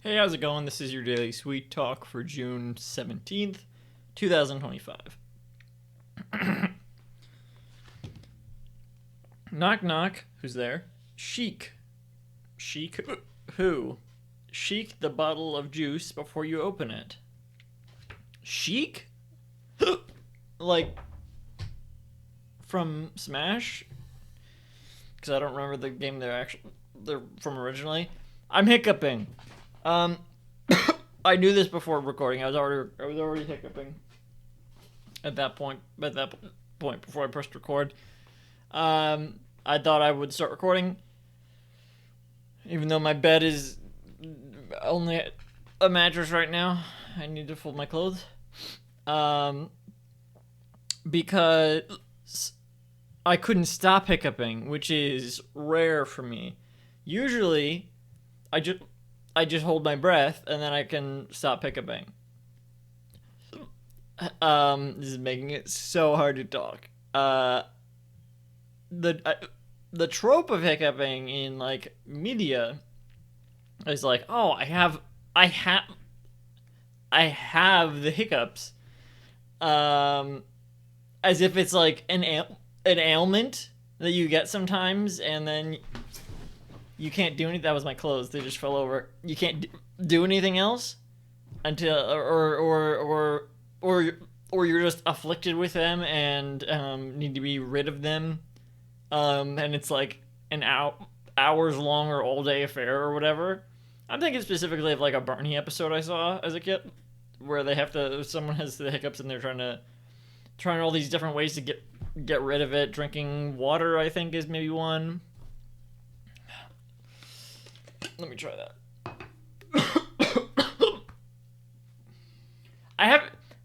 Hey, how's it going? This is your daily sweet talk for June 17th, 2025. Knock knock. Who's there? Chic. Chic who? Chic the bottle of juice before you open it. Chic? Like from Smash? Because I don't remember the game they're from originally. I'm hiccuping. Um, I knew this before recording. I was already hiccuping at that point. At that point, before I pressed record, I thought I would start recording, even though my bed is only a mattress right now. I need to fold my clothes, because I couldn't stop hiccuping, which is rare for me. Usually, I just hold my breath and then I can stop hiccuping. This is making it so hard to talk. The trope of hiccuping in like media is like, oh, I have the hiccups, as if it's like an ailment that you get sometimes, and then you can't do anything. That was my clothes. They just fell over. You can't do anything else until or you're just afflicted with them and need to be rid of them. And it's like an hours long or all day affair or whatever. I'm thinking specifically of like a Barney episode I saw as a kid, where someone has the hiccups and they're trying all these different ways to get rid of it. Drinking water, I think, is maybe one. Let me try that.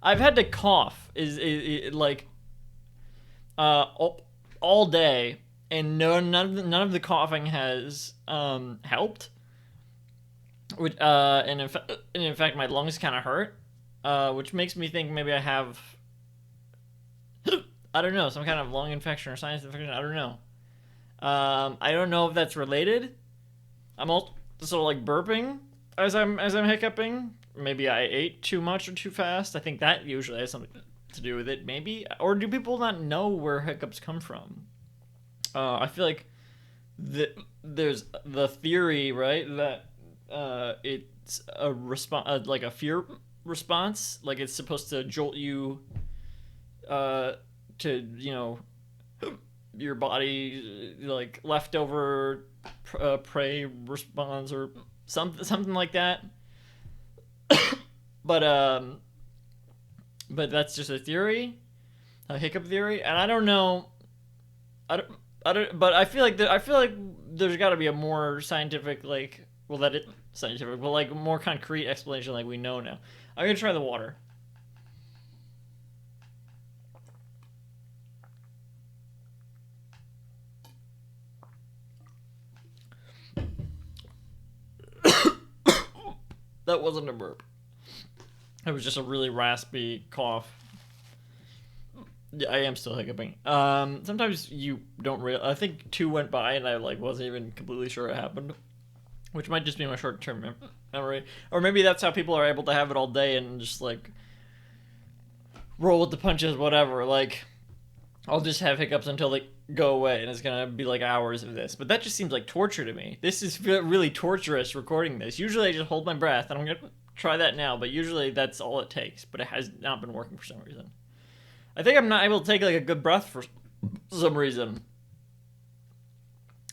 I've had to cough is like all day, and none of the coughing has helped. Which and in fact my lungs kind of hurt, which makes me think maybe I have I don't know, some kind of lung infection or sinus infection. I don't know. I don't know if that's related. I'm also like burping as I'm hiccuping. Maybe I ate too much or too fast. I think that usually has something to do with it. Maybe, or do people not know where hiccups come from? I feel like there's the theory, right, that it's a response, like a fear response, like it's supposed to jolt you, to your body, like leftover prey response or something like that. but but that's just a theory, a hiccup theory, and I don't know. I don't. But I feel like there's got to be a more scientific, like, well, that it scientific, but like more concrete explanation, like we know now. I'm gonna try the water. That wasn't a burp. It was just a really raspy cough. Yeah, I am still hiccuping. Sometimes you don't really. I think two went by and I like wasn't even completely sure it happened, which might just be my short-term memory, or maybe that's how people are able to have it all day and just like roll with the punches, whatever. Like, I'll just have hiccups until they go away, and it's gonna be like hours of this. But that just seems like torture to me. This is really torturous recording this. Usually I just hold my breath, and I'm gonna try that now, but usually that's all it takes. But it has not been working for some reason. I think I'm not able to take like a good breath for some reason.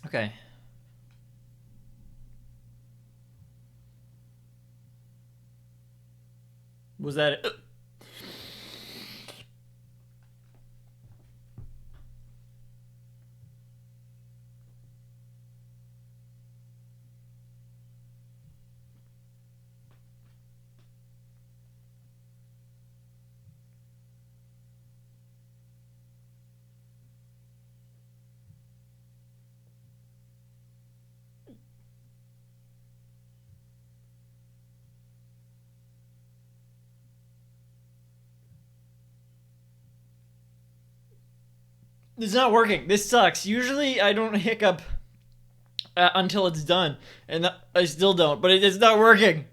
Okay. Was that it? It's not working. This sucks. Usually I don't hiccup until it's done, and I still don't. But it's not working.